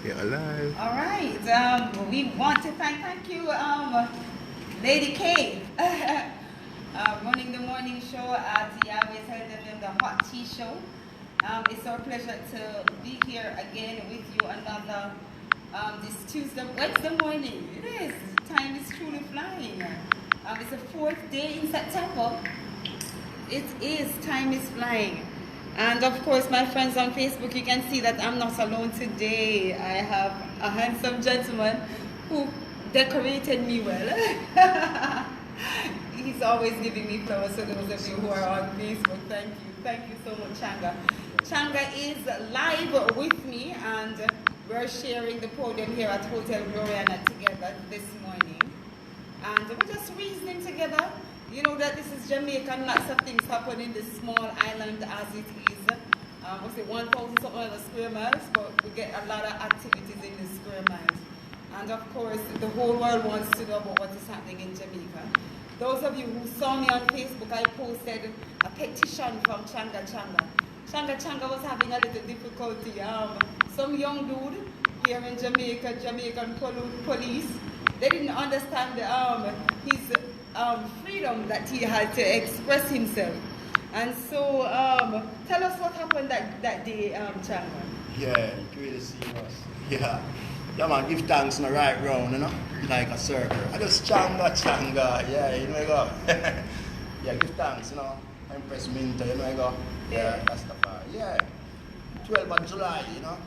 You're alive. All right. We want to thank you, Lady K, running the morning show at Yahweh's Health FM, the Hot Tea Show. It's our pleasure to be here again with you another this Tuesday, Wednesday morning. It is. Time is truly flying. It's the 4th day in September. It is. Time is flying. And of course, my friends on Facebook, you can see that I'm not alone today. I have a handsome gentleman who decorated me well. He's always giving me flowers, so those of you who are on Facebook, thank you. Thank you so much, Changa. Changa is live with me, and we're sharing the podium here at Hotel Gloriana together this morning. And we're just reasoning together. You know that this is Jamaica, and lots of things happen in this small island as it is. What's it, 1,000 something other square miles, but we get a lot of activities in the square miles. And of course, the whole world wants to know about what is happening in Jamaica. Those of you who saw me on Facebook, I posted a petition from Changa Changa. Changa Changa was having a little difficulty. Some young dude here in Jamaica, Jamaican police, they didn't understand his freedom that he had to express himself. And so, tell us what happened that day, Changa. Yeah, it's really serious. Yeah. Yeah, man, give thanks in the right round, you know, like a circle. I just Changa Changa, yeah, you know, you go. Yeah, give thanks, you know. Empress Minto, you know, you go. Yeah, that's the part. Yeah. 12th of July, you know.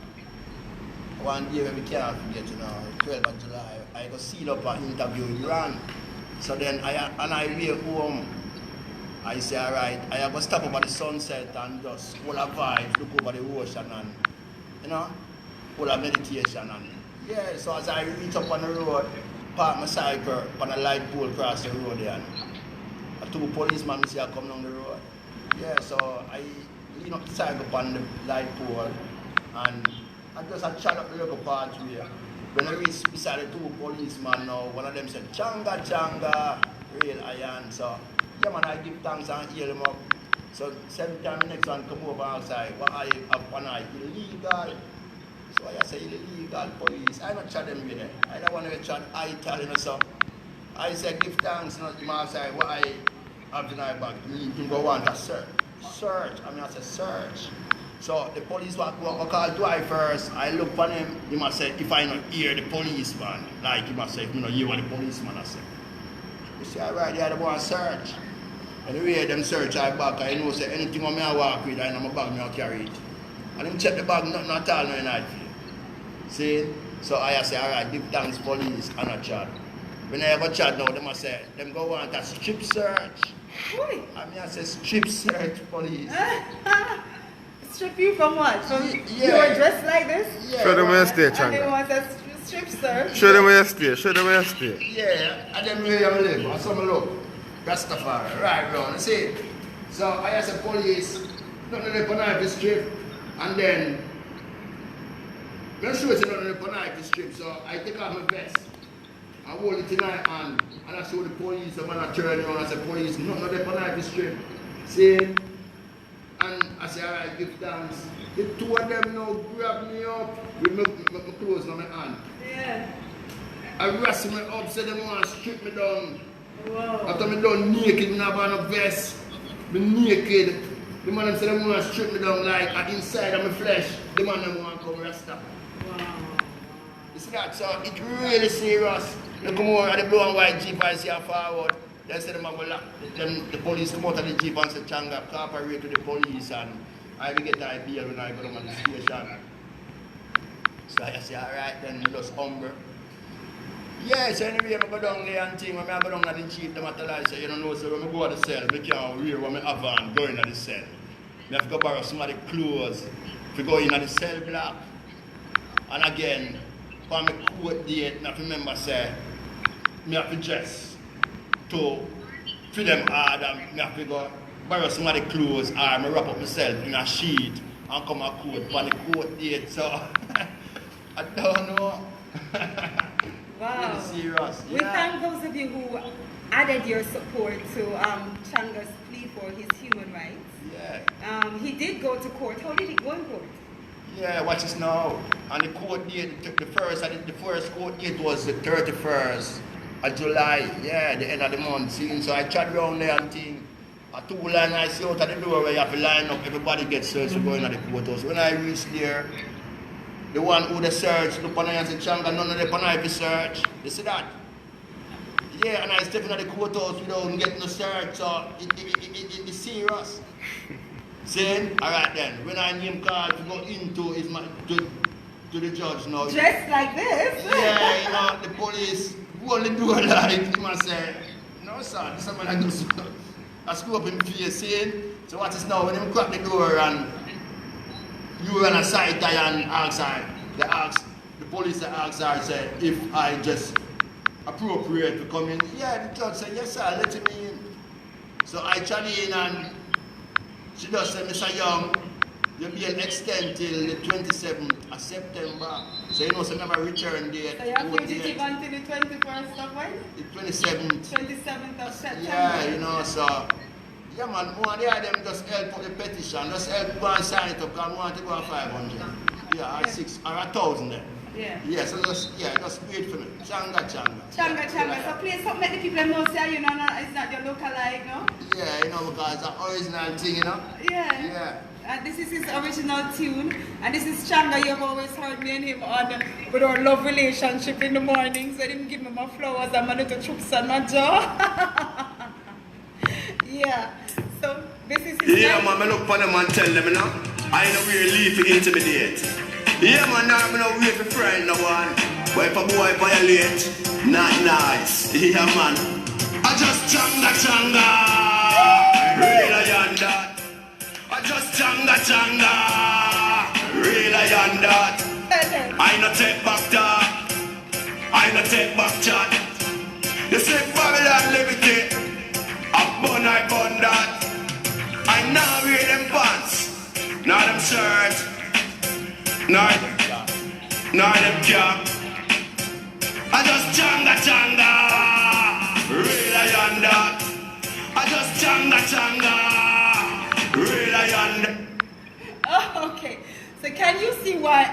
One day we can't forget, you know, 12th of July, I go seal up an interview in Iran. So then I way home, I say, all right, I have to stop over the sunset and just full of vibes, look over the ocean and, you know, full of meditation. And yeah, so as I reach up on the road, park my cycle on a light pole across the road there. And 2 policemen see I come down the road. Yeah, so I lean up the cycle on the light pole and I just chat up the local pathway. When I reach beside the 2 policemen now, one of them said, Changa Changa, real iron. So, yeah man, I give thanks and heal them up. So, 7 times the next one come over outside, what I have one eye, illegal. So I say, illegal police. I don't chat them with it. I don't want to chat I tell you so. I say, give thanks, not the outside, what I have in my bag. You go want a search. Search. I mean, I say, search. So the police will call Dwight first. I look for him. He must say, if I not hear the policeman, like he must say, if you know you are the policeman, I say. You say, all right, yeah, they want to search. Anyway, them search I back. I know say anything I may walk with, I know my bag, I carry it. And them check the bag, nothing at all, no in it. See? So I say, all right, give thanks police and a chat. When I ever chat now, they must say, them go want a strip search. Boy. I mean, I say strip search police. Strip you from what? From yeah. You were dressed like this? Yeah. Show them where you stay, And they Changa. want a strip search? Show them where you stay. Show them where you stay. Yeah, and then where I live, and some look, Rastafari, right round, you see. So I asked the police, nothing to the the strip, and then, I'm sure it's nothing to the strip, so I take off my vest, I hold it in my hand, and I show the police, the man I turn around, I say, police, nothing to the strip, see. And I say, all right, give thanks. The 2 of them now grab me up with my clothes in my hand. Yeah. I wrestle me up, say they want to strip me down. Wow. After me done naked, I have no vest. Me naked. The man them say they want to strip me down like inside of my flesh. The man them want to come rasta. Wow. You see that? So it's really serious. They come over at the blue and white Jeep, I see her forward. They say the police come out of the Jeep and say, Changa, cooperate with the police and I will get the idea when I go down to the station. So I say, all right, then we just humble. Yes, anyway, I go down there and thing, when I go down to the Jeep, they tell I say, you don't know, so when I go to the cell, I can't wear what I have on going to the cell. I have to go borrow some of the clothes to go in the cell block. And again, for my court date, I remember say, I have to dress. To feed them hard and I have to go borrow some of the clothes or I wrap up myself in a sheet and come a coat for the court date. So I don't know. Wow. Really serious. We thank those of you who added your support to Changa's plea for his human rights. Yeah. He did go to court. How did he go in court? Yeah, watch this now. And the court date, the first court date was the 31st of July. Yeah, the end of the month. See? So I chat around there and think. A two line I see out of the door where you have to line up, everybody gets searched for going to the courthouse. When I reach there, the one who the search, look on and say, Changa, none of the panai search. You see that? Yeah, and I step into the courthouse without getting no search, so it's serious. See? Alright then, when I name card to go into is to the judge now. Dressed like this? Yeah, you know, the police hold the door like, he must say, no sir, this is what I do. I screw up in face, see? So what is now, when they crack the door and you run a side tie and ask her, the police ask her, say, if I just appropriate to come in. Yeah, the judge said, yes sir, let him in. So I challenge in and she just said, Mr. Young, you'll be an extend till the 27th of September. So you know, so never return date. So you have fugitive until the 21st of when? The 27th. 27th of September. Yeah, you know, so, yeah man, one of them just help for the petition, just help go and sign it up, because I want to go on 500. Yeah, or 6, or 1,000 then. Yeah. Yeah, so just wait for me. Changa Changa. Changa Changa. So please something let the people know, say, you know, it's not your lookalike, no? Yeah, you know, because it's an original thing, you know? Yeah. Yeah. And this is his original tune. And this is Changa. You've always heard me and him on with our love relationship in the morning. So I didn't give me my flowers and my little troops on my jaw. Yeah. So this is his yeah, man, I look for them and tell them, you know, I ain't really leave to intimidate. Yeah, man, now I'm not wait for friend no one. But if a boy violate, not nice. Yeah, man. I just Changa Changa. Real I on that. I just Changa Changa. Real I on that. I no take back talk. I no take back chat. You say Babylon liberty. I bun that. I now wear them pants. Now them shirt. Now them cap. I just Changa Changa. Real I on that. I just Changa Changa. Real I on that. Oh, okay. So can you see why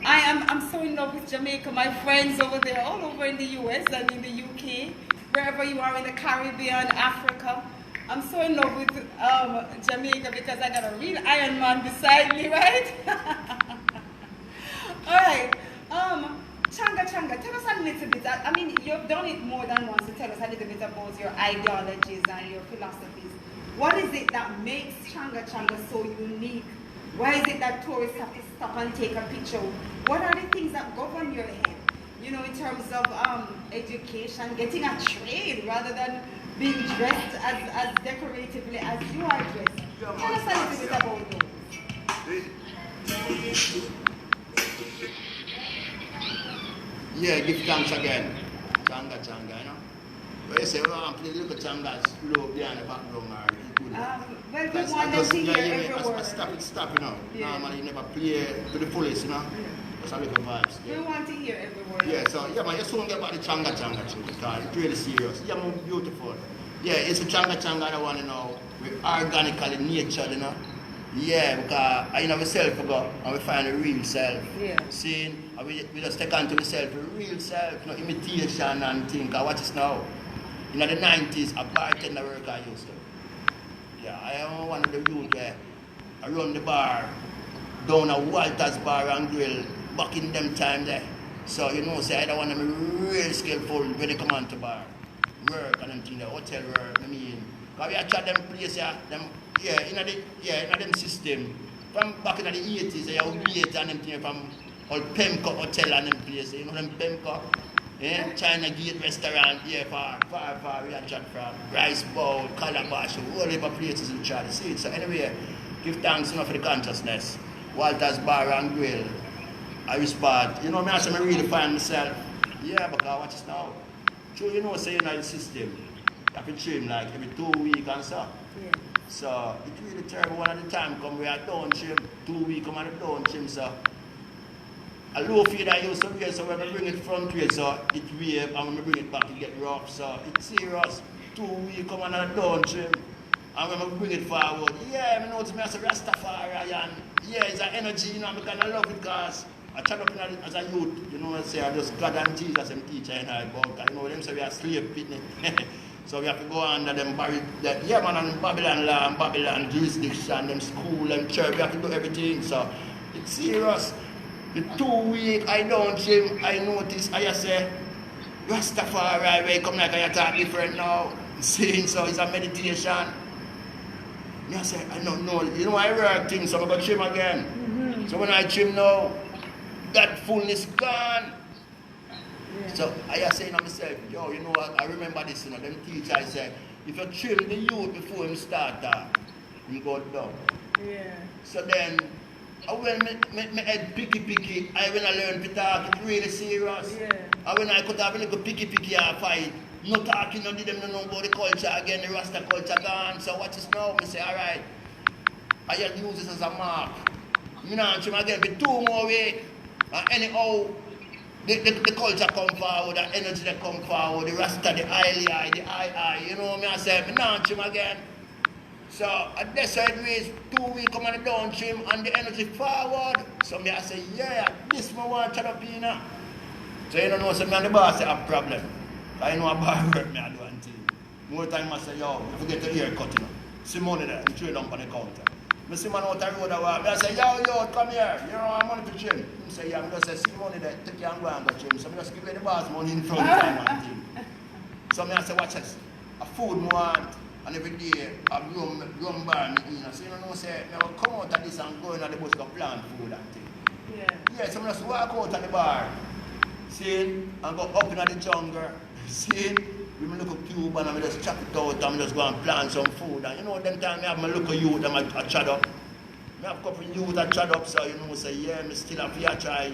I'm so in love with Jamaica? My friends over there, all over in the US and in the UK, wherever you are in the Caribbean, Africa. I'm so in love with Jamaica because I got a real Iron Man beside me, right? Alright. Changa Changa, tell us a little bit. I mean, you've done it more than once to tell us a little bit about your ideologies and your philosophies. What is it that makes Changa Changa so unique? Why is it that tourists have to stop and take a picture? What are the things that govern your head? You know, in terms of education, getting a trade rather than being dressed as decoratively as you are dressed. Tell us a little bit about those. Yeah, give thanks again. Changa Changa, you know. But you say, well, I'm playing little Changas low behind the background. Well, we want them to hear every word. Stop, you know. Yeah. Normally you never play to the fullest, you know. Just a little vibes. We want to hear every word. Yeah, so, yeah, man, you soon get about the Changa Changa too, because it's really serious. Yeah, man, beautiful. Yeah, it's a Changa Changa I want to know. We're organically natured, you know. Yeah, because I know myself ago and we find a real self. Yeah. See, and we just take on to myself, a real self, no imitation and thing. Because watch this now. In the 90s, a bartender work I used to. Yeah, I am one of the youth where I run the bar down at Walter's Bar and Grill back in them time there. So you know, say I don't want them real skillful when they come on to bar. Work and them thing, the hotel work, I mean. Because we actually them place here, in them system. From back in the 80s, they have wait and them thing from old Pemco Hotel and them place. You know them Pemco? Yeah? China Gate Restaurant, yeah, far, we are chat from Rice Bowl, Calabash, all over places in Chad. See it. So anyway, give thanks enough for the consciousness. Walter's Bar and Grill. I respect. You know, me also really find myself. Yeah, because watch this now. True, you know, say you know the system. You have to trim like every 2 weeks and so. Yeah. So it's really terrible when at the time come we are down trim, 2 weeks come at the down trim, so. A low feed I used to wear, so when I bring it front way, so it wave, and when I bring it back, it get rough. So it's serious. 2 weeks come on a down trim. And when I bring it forward, yeah, I know it's me as a Rastafari, and yeah, it's an energy, you know, because I love it, because I tried up as a youth, you know, I say I just God and Jesus and teacher and I, but you know, them say we are slave pitney. So we have to go under them yeah man, and Babylon law and Babylon jurisdiction, them school, them church, we have to do everything. So it's serious. The 2 weeks I don't gym, I notice, I say, Rastafari, we come like I talk different now. Saying so, it's a meditation. I say, I don't know, you know, I work things, so I'm going to gym again. Mm-hmm. So when I gym now, that fullness gone. Yeah. So I say to myself, yo, you know what, I remember this, you know, them teacher, I say, if you trim the youth before him start that, he go down. Yeah. So then, when my head picky, I when I learn to talk, it's really serious. Yeah. And when I could have a little picky I fight, no talking, no did them no know about the culture again, the Rasta culture gone. So what is now? I say, alright, I just use this as a mark. I not trim again for 2 more weeks. And anyhow, the culture come forward, the energy that come forward, the Rasta, the eye, the eye, you know what I say, I not trim again. So at this side ways, 2 weeks come on the down trim and the energy forward. So I say, yeah, this I want to up in. So you don't know, so me and the boss have a problem. I know a bar work me I do and thing. More time I say, yo, if you get the haircut, you know, see money there, you trade on the counter. I see man out the road, I say, yo, come here, you know, I'm money to trim. He say, yeah, I'm just say, see money there, take your and go and go trim. So I just give you the boss money in front of him and thing. So I say, watch this, a food I want. And every day, I rum bar me in. So you know, say, I will come out of this and go in the bush to plant food and thing. Yeah. Yeah, so I just walk out of the bar, see, and go up in the jungle, see, we look at cube and I just chop it out and I just go and plant some food. And you know, them time I have my local youth and I trod up. I have a couple of youth that trod up, so you know, say, yeah, I still have to try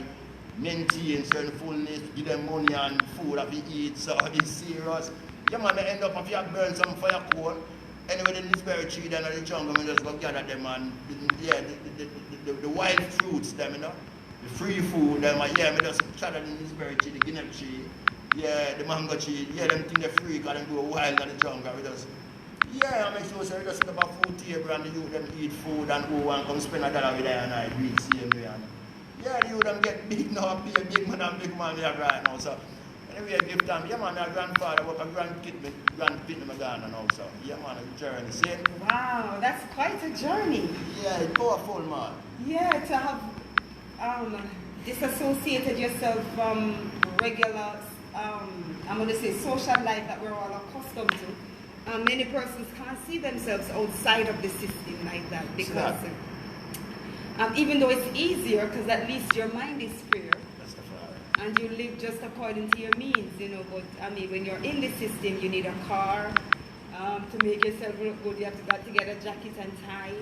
maintain certain fullness, give them money and food that we eat, so it's serious. Yeah, man, I end up if you have burn some fire coal. Anyway, in this berry tree, then in the jungle, I just go gather them and yeah, the wild fruits, them, you know, the free food, them, yeah, I just gather in this berry tree, the guinea tree, yeah, the mango tree, yeah, them things they free, because they go wild in the jungle. We just, yeah, I make sure so we just sit up a food table and the youth them eat food and go and come spend $1 with them and I do it same way. And yeah, the youth them get big now, be a big man and big man we have right now. So anyway, I give time. Yeah, man, my grandfather, but my grandpit, my Ghana now, so yeah, man, it's a journey. See? Wow, that's quite a journey. Yeah, it's powerful, man. Yeah, to have disassociated yourself from regular, I'm going to say social life that we're all accustomed to. Many persons can't see themselves outside of the system like that because even though it's easier, because at least your mind is freer. And you live just according to your means, you know, but I mean, when you're in the system, you need a car to make yourself look good. You have got to get a jacket and tie,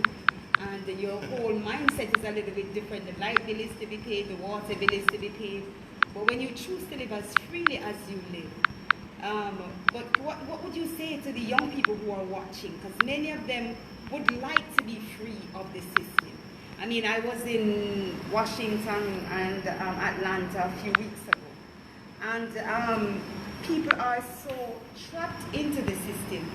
and your whole mindset is a little bit different. The light bill is to be paid, the water bill is to be paid. But when you choose to live as freely as you live, but what would you say to the young people who are watching? Because many of them would like to be free of the system. I mean, I was in Washington and Atlanta a few weeks ago, and people are so trapped into the system.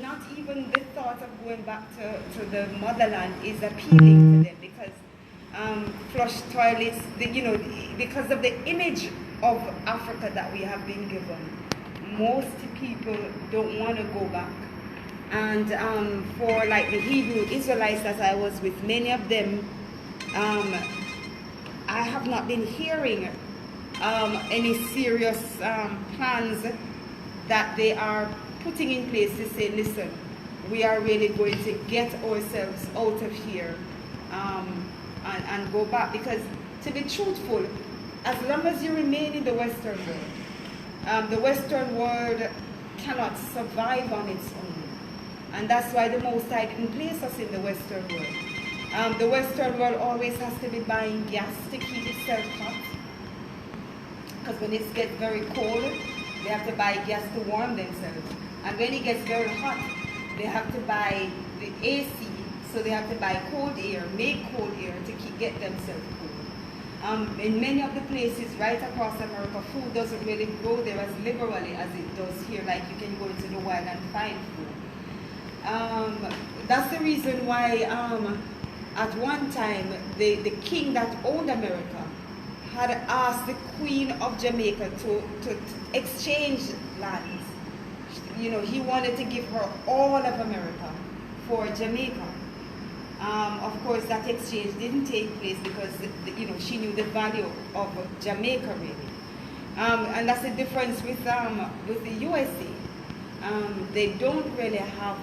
Not even the thought of going back to the motherland is appealing to them because flush toilets, you know, because of the image of Africa that we have been given. Most people don't want to go back. And for like the Hebrew Israelites that I was with, many of them, I have not been hearing any serious plans that they are putting in place to say, listen, we are really going to get ourselves out of here and go back. Because to be truthful, as long as you remain in the Western world cannot survive on its own. And that's why the Most High didn't place us in the Western world. The Western world always has to be buying gas to keep itself hot. Because when it gets very cold, they have to buy gas to warm themselves. And when it gets very hot, they have to buy the AC, so they have to buy cold air, make cold air to get themselves cool. In many of the places right across America, food doesn't really grow there as liberally as it does here. Like you can go into the wild and find food. That's the reason why at one time the king that owned America had asked the Queen of Jamaica to exchange lands. You know, he wanted to give her all of America for Jamaica. Of course, that exchange didn't take place because she knew the value of Jamaica really, and that's the difference with the USA. They don't really have.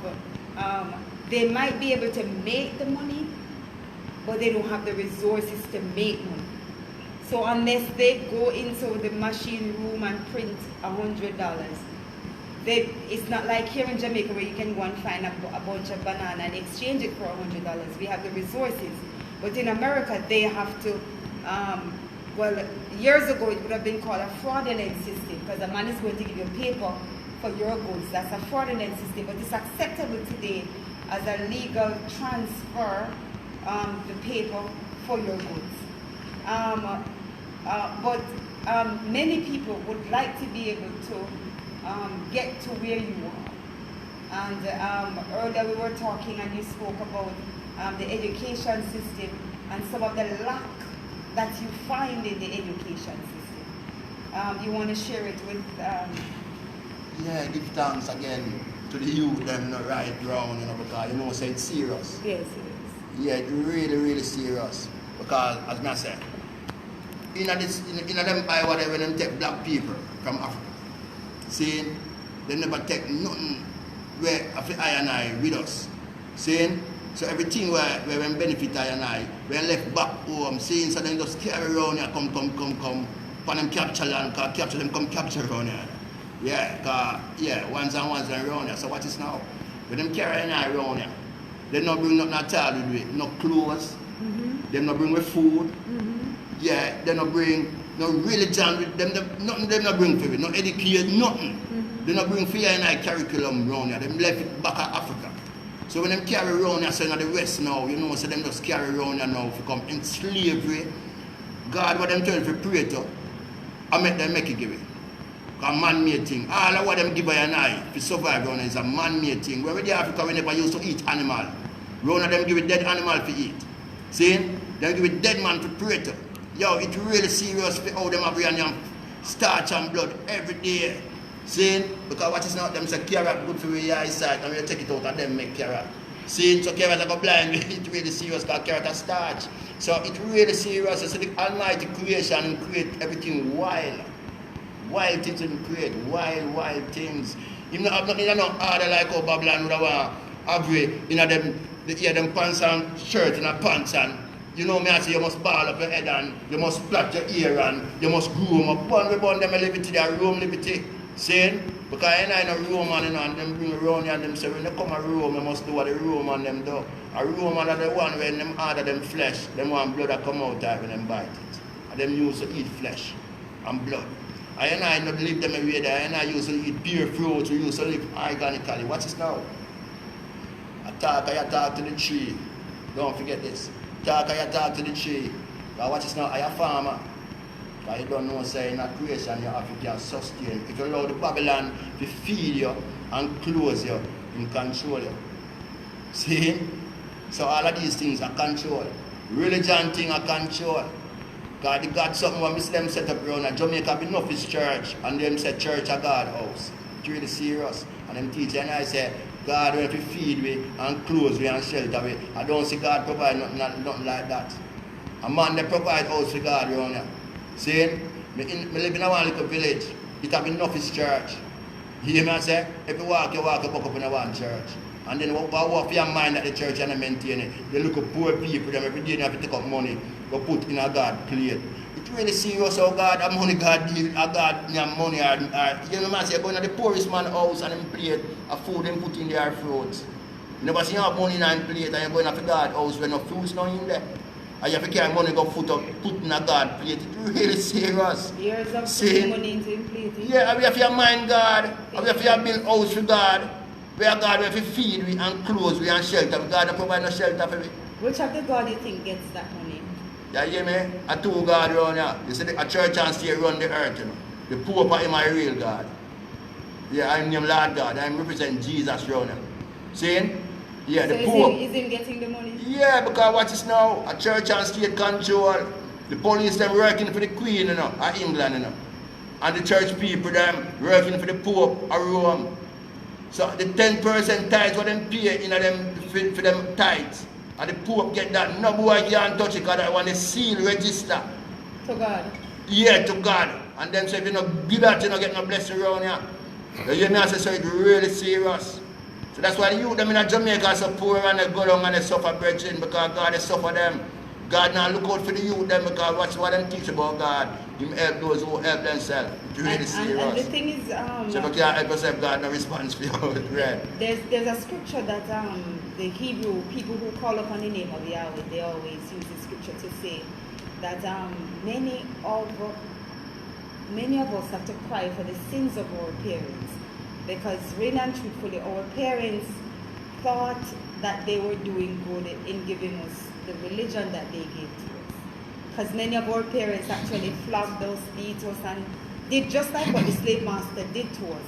They might be able to make the money, but they don't have the resources to make money. So unless they go into the machine room and print $100. It's not like here in Jamaica where you can go and find a bunch of banana and exchange it for $100. We have the resources. But in America, they have to, years ago it would have been called a fraudulent system because a man is going to give you paper for your goods. That's a fraudulent system. But it's acceptable today as a legal transfer, the paper for your goods. But many people would like to be able to get to where you are. And earlier we were talking and you spoke about the education system and some of the lack that you find in the education system. You want to share it with... Yeah, give thanks again to the youth them right round, because say it's serious. Yes, it is. Yeah, it's really, really serious. Because as I said, in them by whatever them take black people from Africa. Saying they never take nothing where I and I with us. Saying so everything where we benefit I and I, we left back home, saying so then just carry around here, come, for them capture land, capture them come capture around here. Yeah, ones and around here. So what is now? When them carry around here, they not bring nothing at all with it, no clothes, they not bring with food, yeah, they not bring no religion with them, nothing they not bring for it, no education, nothing. They not bring for and I curriculum around here, them left it back at Africa. So when them carry around here, so in the West now, so them just carry around here now to come in slavery. God, what them tell you to pray to, I make them make it give it. A man-made thing. All of what them give by an eye to survive around is a man-made thing. Where the Africa we never used to eat animal. Round them give it dead animal to eat. See? They give it dead man to pray to. Yo, it's really serious for how them have and starch and blood every day. See? Because what is not them say carrot good for your eyesight and we take it out and them make carrot. See? So carrot are go blind, it's really serious because carrot are starch. So it's really serious. So the Almighty creation create everything wild. Wild things and create wild things. You know, have nothing no order like how Babylon would have them pants and shirt and a pants and me I say you must ball up your head and you must plait your ear and you must groom up. One we born them a liberty, their room liberty. Saying? Because I know Roman and them bring around and them say when they come a Rome, you must do what the Roman them do. A Roman are the one when them order them flesh, them want blood that come out when them bite it. And them used to eat flesh and blood. I not live them away there, and I used to eat beer fruits, we used to live organically. What is now? I talk to the tree. Don't forget this. I talk to the tree. But what is now? I a farmer. But you don't know, say in a creation you have to sustain. If you allow the Babylon to feed you and close you and control you. See? So all of these things are control. Religion thing are control. God, they got something when them set up around and Jamaica be enough is church and them say church a God house. It's really serious. And them teach and I say God will feed me and clothe me and shelter me. I don't see God provide nothing like that. A man they provide house for God around here. See? Me live in a one little village. It have enough is church. You hear me I say? If you walk back up in a one church. And then what for your mind at the church and maintain it. They look at poor people, them every day they have to take up money, go put in a God plate. It's really serious how God have money, God deal, God have money. You know what I say, going to the poorest man's house and them plate, a food them put in their fruits. You never see you have money in a plate and you're going to God house when no fruits not in there. And you have to carry money go put in a God plate. It's really serious. Years of putting money into plate. Yeah, we have to mind God, we have to build house for God. Where God will feed we and clothe we and shelter. God will provide no shelter for me. Which of the God you think gets that money? You hear me? A two God around here. You see, a church and state run the earth, you know. The Pope is my real God. Yeah, I'm named Lord God. I'm representing Jesus around here. See? Yeah, So the Pope. is him getting the money? Yeah, because watch this now. A church and state control. The police them working for the Queen, you know, of England, you know. And the church people them working for the Pope of Rome. So the 10% tithes what them pay in them for them tithes. And the Pope get that. No boy can't touch it because I want to seal register. To God. Yeah, to God. And then say if you don't give that, you don't get no blessing around here. You hear me? I say so it's really serious. So that's why the youth them in Jamaica are so poor and they go down and they suffer brethren because God they suffer them. God now look out for the youth them because watch what them teach about God. Him help those who help themselves. It's really serious. And the thing is, so if you can't help yourself, God no response for you. Right. There's a scripture that the Hebrew people who call upon the name of Yahweh, they always use the scripture to say that many of us have to cry for the sins of our parents, because really and truthfully our parents thought that they were doing good in giving us the religion that they gave to us. Because many of our parents actually flogged us, beat us, and did just like what the slave master did to us.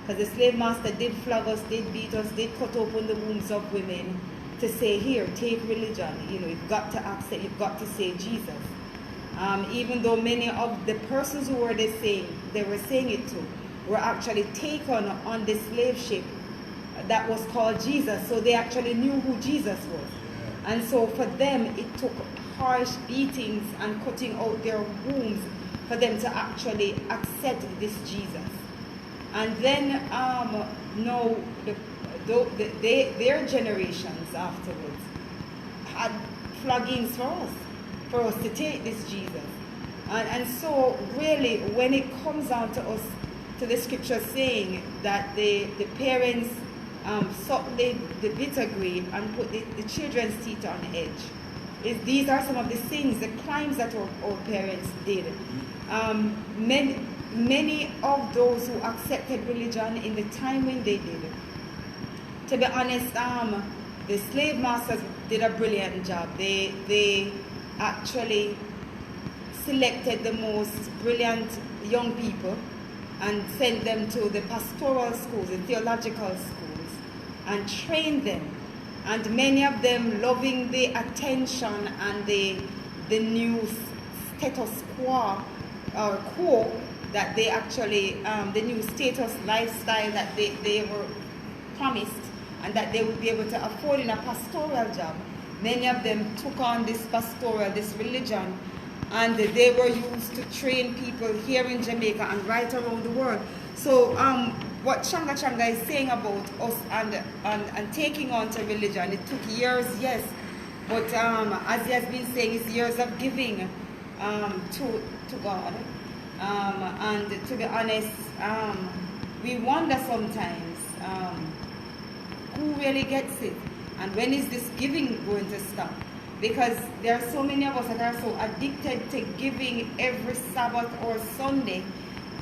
Because the slave master did flog us, did beat us, did cut open the wombs of women to say, here, take religion. You know, you've got to accept, you've got to say Jesus. Even though many of the persons who were they were saying it to, were actually taken on the slave ship that was called Jesus. So they actually knew who Jesus was. And so for them, it took harsh beatings and cutting out their wombs for them to actually accept this Jesus. And then no, their generations afterwards had floggings for us to take this Jesus. And so really, when it comes down to us, to the scripture saying that the parents sucked the bitter grape and put the children's teeth on edge. These are some of the sins, the crimes that our parents did. Many of those who accepted religion in the time when they did, to be honest, the slave masters did a brilliant job. They actually selected the most brilliant young people and sent them to the pastoral schools, the theological schools, and trained them. And many of them loving the attention and the new status quo or quo that they actually, the new status lifestyle that they were promised and that they would be able to afford in a pastoral job. Many of them took on this religion, and they were used to train people here in Jamaica and right around the world. So what Changa Changa is saying about us and taking on to religion, it took years, yes, but as he has been saying, it's years of giving to God. And to be honest, we wonder sometimes who really gets it, and when is this giving going to stop? Because there are so many of us that are so addicted to giving every Sabbath or Sunday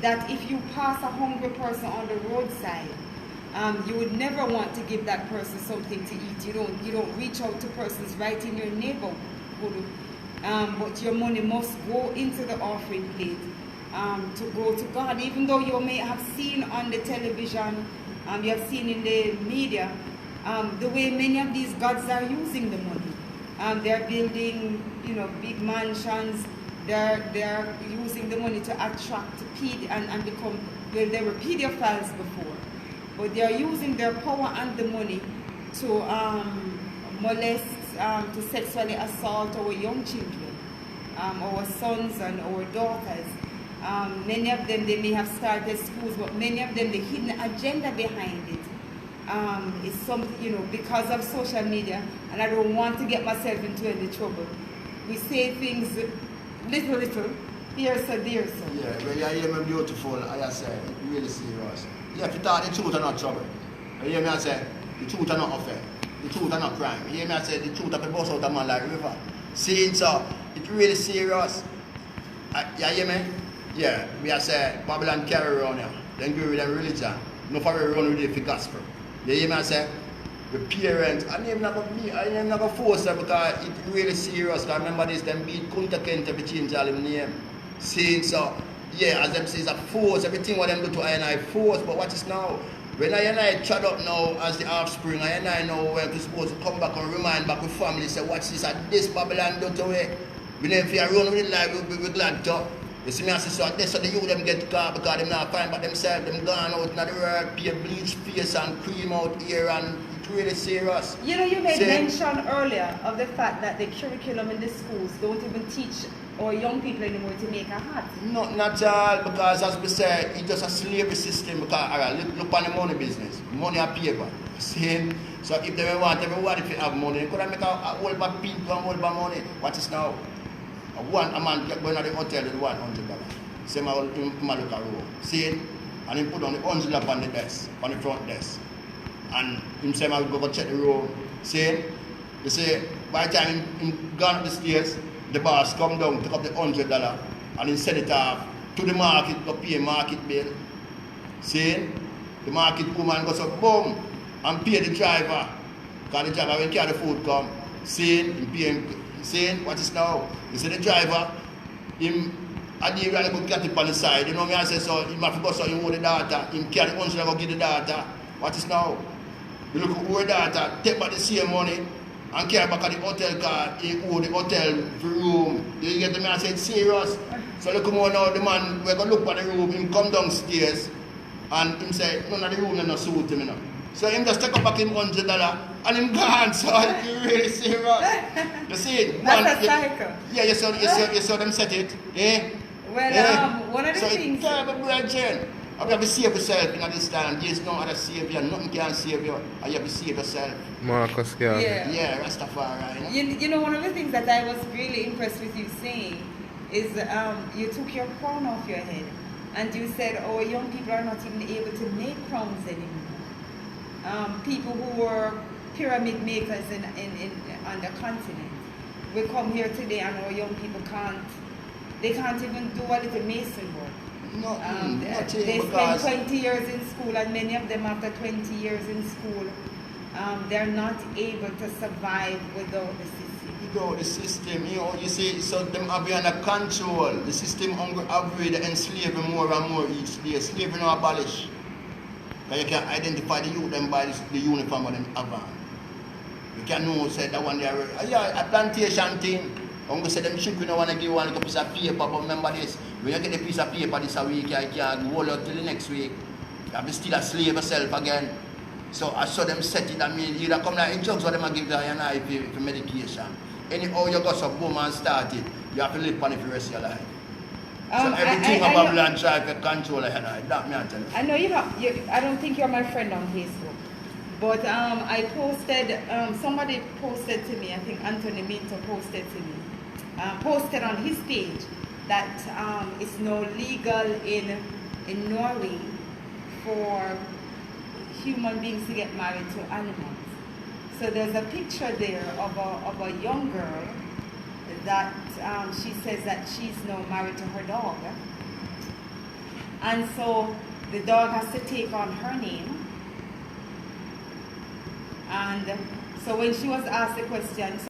that if you pass a hungry person on the roadside, you would never want to give that person something to eat. You don't reach out to persons right in your neighborhood, but your money must go into the offering plate to go to God. Even though you may have seen on the television, you have seen in the media, the way many of these gods are using the money. They're building, big mansions. They're using the money to attract and become, well, they were pedophiles before, but they're using their power and the money to molest, to sexually assault our young children, our sons and our daughters. Many of them, they may have started schools, but many of them, the hidden agenda behind it is something, because of social media, and I don't want to get myself into any trouble. We say things little, here so, there so. Yeah, when you hear me beautiful, I say, really serious. You have to talk the truth and not trouble. You hear me I say, the truth are not offense, the truth are not crime. You hear me I say, the truth are the bust out of man like river. See, so, it's really serious. You hear me? Yeah, we are say, Babylon carry around here, then go with them religion. No for run with it for gospel. You hear me I say? the parents, I ain't not gonna force her because it's really serious. Because remember this, them beat Kunta Kente to change all them name. Saying so, yeah, as them say, it's a force, everything what them do to I and I force, but what is now? When I and I trod up now as the offspring, I and I know when we're supposed to come back and remind back with family, say, watch this, at this Babylon do to it. We never feel run with it like we're glad to. You see me, I say, so that's how the youth them get caught because them not find by themselves, them gone out in the world, pay bleach face and cream out here, and it's really serious. You know, you made mention earlier of the fact that the curriculum in the schools don't even teach our young people anymore to make a hat. No, not all, because as we say, it's just a slavery system because, alright, look on the money business, money and paper. See? So if they want everybody to have money, they could make a whole lot of people and whole lot of money. What is now? A man going to the hotel with $100. Same old Maluka room. See? And he put on the $100 on the desk, on the front desk. And him say, I'll go check the room. See? You see, by the time he gone up the stairs, the boss come down, take up the $100 and he send it off to the market to pay market bill. See? The market woman goes up, boom, and pay the driver. Because the driver when carry the food come, see? He pay him, see? What is now? You see the driver, him, and he really could get it on the side. You know me, I say, so he must go so he owe the data, him carry the $100 go give the data. What is now? You look at the data, take back the same money, and carry back at the hotel card, he owe the hotel room. You get the man, I say, it's serious. So look more now, the man, we're going to look at the room, him come downstairs, and him say, none of the room is not suit him, you know. So him just take up back him $100, and him gone, so it's really serious. You see it? That's a cycle. Yeah, you saw them set it, eh? Well, yeah. one of the so things... So it's terrible, brethren. You have to save yourself in this time. There is no other savior, nothing can save you, and you have to save yourself. Marcus Garvey. Yeah, Rastafari. You know, one of the things that I was really impressed with you saying is you took your crown off your head and you said, oh, young people are not even able to make crowns anymore. People who were pyramid makers on the continent will come here today and our young people can't even do a little mason work. No, they spend 20 years in school, and many of them after 20 years in school, they're not able to survive without the system. Without the system, you know, you see, so them are under control. The system upgrade and enslave more and more each day. Slavery no abolish. Because you can identify the youth them by the uniform of them have on. You can know, say that one there, yeah, a plantation thing. I'm going to say them children don't want to give one a piece of paper, but remember this, when you get a piece of paper this week, you can hold out till the next week. You have to still a slave yourself again. So I saw them set it, I mean, either come like in drugs or them and give the INI for medication. Anyhow you got some boom and start it, you have to live on it for the rest of your life. So everything about Babylon try to control the INI, that me I tell you. I know I don't think you're my friend on Facebook. But I posted, somebody posted to me, I think Anthony Minto posted to me, posted on his page that it's now legal in Norway for human beings to get married to animals. So there's a picture there of a young girl that she says that she's now married to her dog. And so the dog has to take on her name. And so when she was asked the question,